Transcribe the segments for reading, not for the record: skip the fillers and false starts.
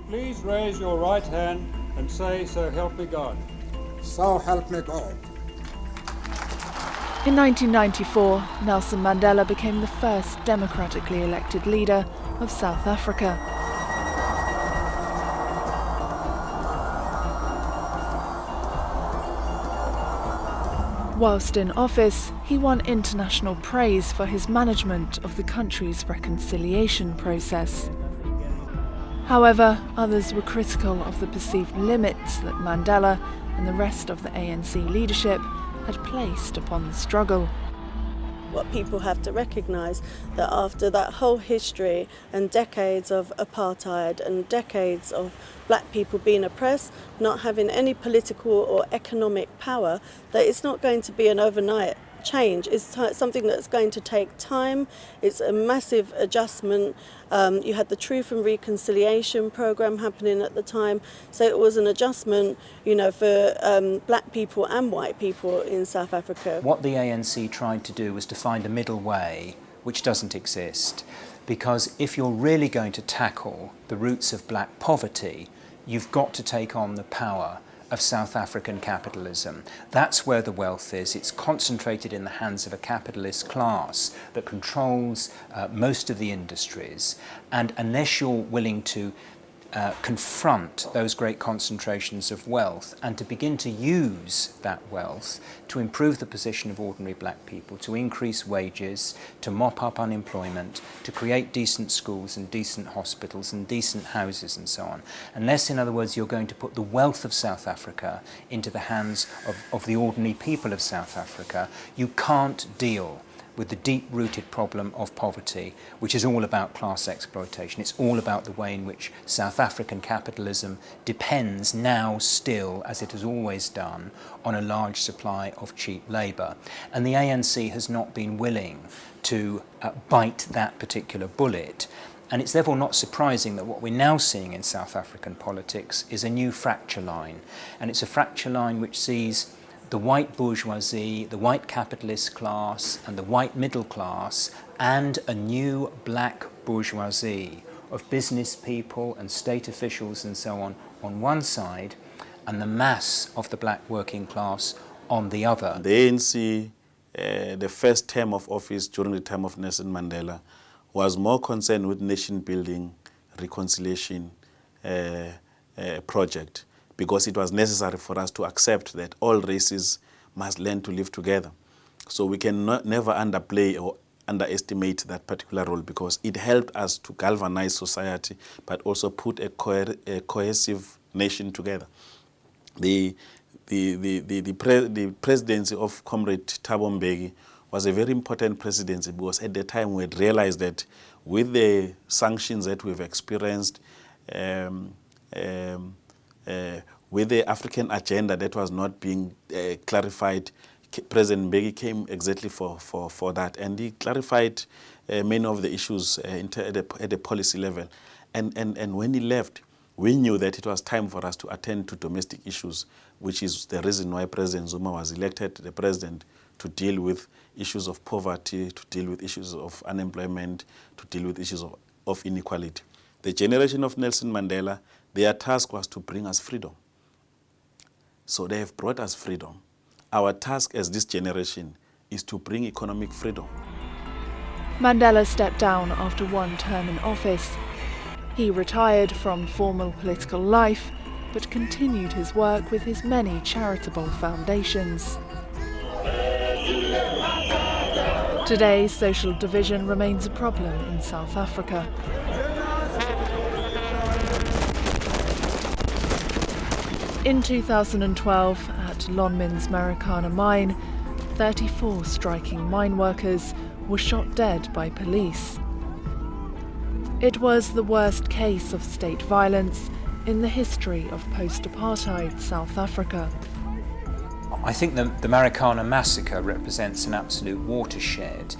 Please raise your right hand and say, "So help me God." So help me God. In 1994, Nelson Mandela became the first democratically elected leader of South Africa. Whilst in office, he won international praise for his management of the country's reconciliation process. However, others were critical of the perceived limits that Mandela and the rest of the ANC leadership had placed upon the struggle. What people have to recognise that after that whole history and decades of apartheid and decades of black people being oppressed, not having any political or economic power, that it's not going to be an overnight change. It's something that's going to take time. It's a massive adjustment. You had the Truth and Reconciliation program happening at the time, so it was an adjustment, for black people and white people in South Africa. What the ANC tried to do was to find a middle way, which doesn't exist, because if you're really going to tackle the roots of black poverty, you've got to take on the power of South African capitalism. That's where the wealth is. It's concentrated in the hands of a capitalist class that controls most of the industries. And unless you're willing to confront those great concentrations of wealth and to begin to use that wealth to improve the position of ordinary black people, to increase wages, to mop up unemployment, to create decent schools and decent hospitals and decent houses and so on. Unless, in other words, you're going to put the wealth of South Africa into the hands of the ordinary people of South Africa, you can't deal with the deep-rooted problem of poverty, which is all about class exploitation. It's all about the way in which South African capitalism depends now still, as it has always done, on a large supply of cheap labour. And the ANC has not been willing to bite that particular bullet. And it's therefore not surprising that what we're now seeing in South African politics is a new fracture line. And it's a fracture line which sees the white bourgeoisie, the white capitalist class and the white middle class and a new black bourgeoisie of business people and state officials and so on one side, and the mass of the black working class on the other. The ANC, the first term of office during the time of Nelson Mandela, was more concerned with nation building, reconciliation project, because it was necessary for us to accept that all races must learn to live together. So we can never underplay or underestimate that particular role, because it helped us to galvanize society, but also put a cohesive nation together. The presidency of Comrade Thabo Mbeki was a very important presidency, because at the time we had realized that with the sanctions that we've experienced, with the African agenda that was not being clarified, President Mbeki came exactly for that, and he clarified many of the issues at the policy level. And when he left, we knew that it was time for us to attend to domestic issues, which is the reason why President Zuma was elected the president, to deal with issues of poverty, to deal with issues of unemployment, to deal with issues of inequality. The generation of Nelson Mandela, their task was to bring us freedom. So they have brought us freedom. Our task as this generation is to bring economic freedom. Mandela stepped down after one term in office. He retired from formal political life, but continued his work with his many charitable foundations. Today, social division remains a problem in South Africa. In 2012, at Lonmin's Marikana mine, 34 striking mine workers were shot dead by police. It was the worst case of state violence in the history of post-apartheid South Africa. I think the Marikana massacre represents an absolute watershed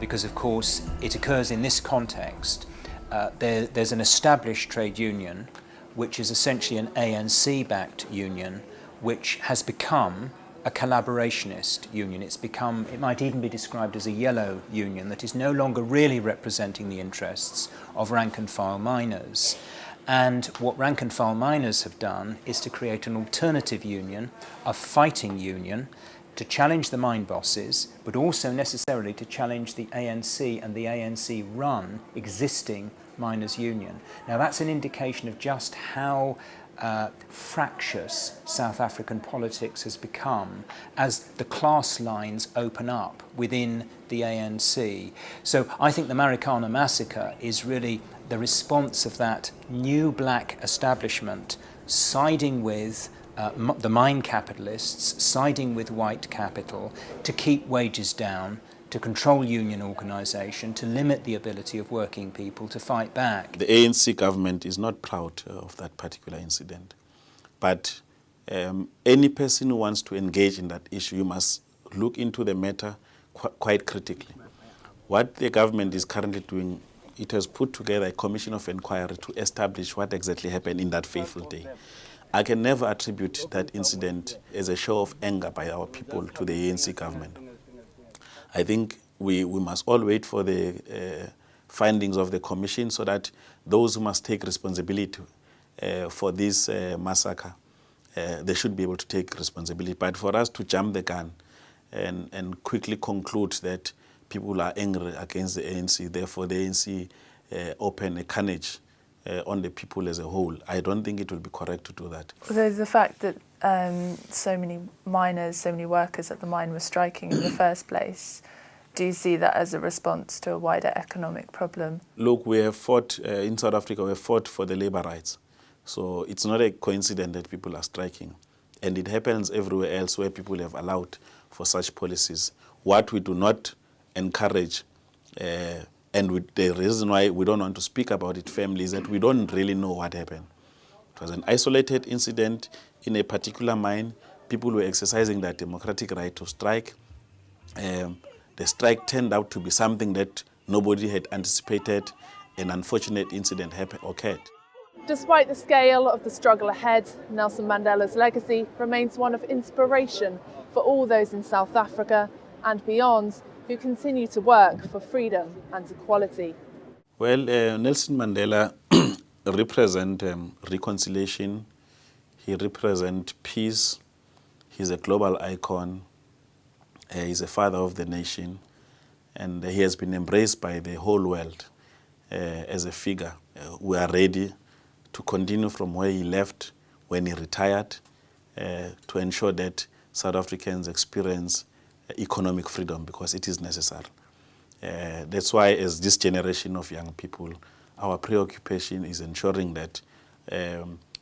because, of course, it occurs in this context. There's an established trade union, which is essentially an ANC-backed union, which has become a collaborationist union. It might even be described as a yellow union that is no longer really representing the interests of rank and file miners. And what rank and file miners have done is to create an alternative union, a fighting union, to challenge the mine bosses, but also necessarily to challenge the ANC and the ANC-run existing miners' union. Now that's an indication of just how fractious South African politics has become as the class lines open up within the ANC. So I think the Marikana massacre is really the response of that new black establishment siding with the mine capitalists, siding with white capital to keep wages down, to control union organisation, to limit the ability of working people to fight back. The ANC government is not proud of that particular incident. But any person who wants to engage in that issue, you must look into the matter quite critically. What the government is currently doing, it has put together a commission of inquiry to establish what exactly happened in that fateful day. I can never attribute that incident as a show of anger by our people to the ANC government. I think we must all wait for the findings of the commission so that those who must take responsibility for this massacre, they should be able to take responsibility. But for us to jump the gun and quickly conclude that people are angry against the ANC, therefore the ANC open a carnage on the people as a whole, I don't think it will be correct to do that. So the fact that so many miners, so many workers at the mine were striking in the first place, do you see that as a response to a wider economic problem? Look, we have fought, in South Africa, we have fought for the labor rights. So it's not a coincidence that people are striking. And it happens everywhere else where people have allowed for such policies. What we do not encourage, and the reason why we don't want to speak about it firmly, is that we don't really know what happened. It was an isolated incident in a particular mine. People were exercising their democratic right to strike. The strike turned out to be something that nobody had anticipated. An unfortunate incident occurred. Despite the scale of the struggle ahead, Nelson Mandela's legacy remains one of inspiration for all those in South Africa and beyond who continue to work for freedom and equality. Well, Nelson Mandela represents reconciliation. He represents peace. He's a global icon. He's a father of the nation. And he has been embraced by the whole world as a figure. We are ready to continue from where he left when he retired to ensure that South Africans experience economic freedom, because it is necessary. That's why, as this generation of young people, our preoccupation is ensuring that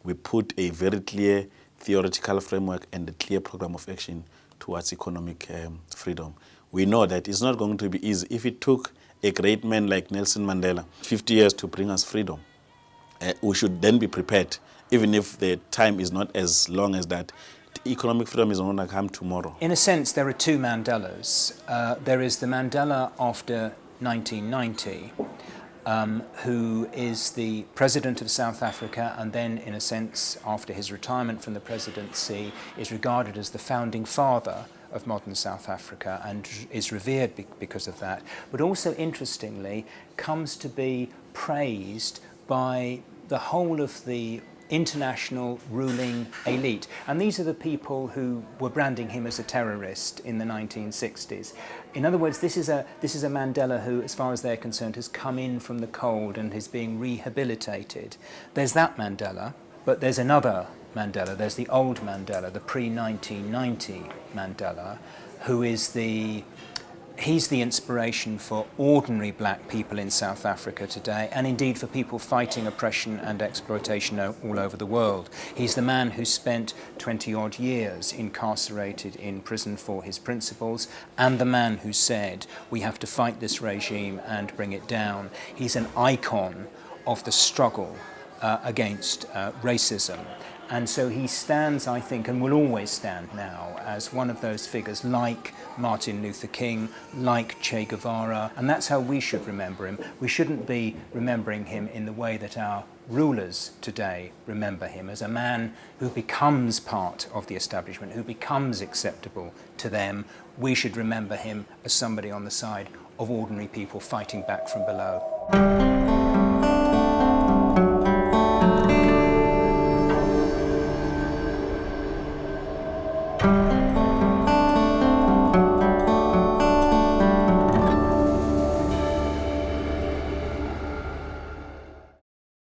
we put a very clear theoretical framework and a clear program of action towards economic freedom. We know that it's not going to be easy. If it took a great man like Nelson Mandela 50 years to bring us freedom, we should then be prepared, even if the time is not as long as that. The economic freedom is not going to come tomorrow. In a sense, there are two Mandelas. There is the Mandela after 1990, who is the president of South Africa, and then, in a sense, after his retirement from the presidency, is regarded as the founding father of modern South Africa and is revered because of that. But also, interestingly, comes to be praised by the whole of the international ruling elite. And these are the people who were branding him as a terrorist in the 1960s. In other words, this is a Mandela who, as far as they're concerned, has come in from the cold and is being rehabilitated. There's that Mandela, but there's another Mandela. There's the old Mandela, the pre-1990 Mandela, who is he's the inspiration for ordinary black people in South Africa today, and indeed for people fighting oppression and exploitation all over the world. He's the man who spent 20-odd years incarcerated in prison for his principles, and the man who said, we have to fight this regime and bring it down. He's an icon of the struggle against racism. And so he stands, I think, and will always stand now, as one of those figures like Martin Luther King, like Che Guevara, and that's how we should remember him. We shouldn't be remembering him in the way that our rulers today remember him, as a man who becomes part of the establishment, who becomes acceptable to them. We should remember him as somebody on the side of ordinary people fighting back from below.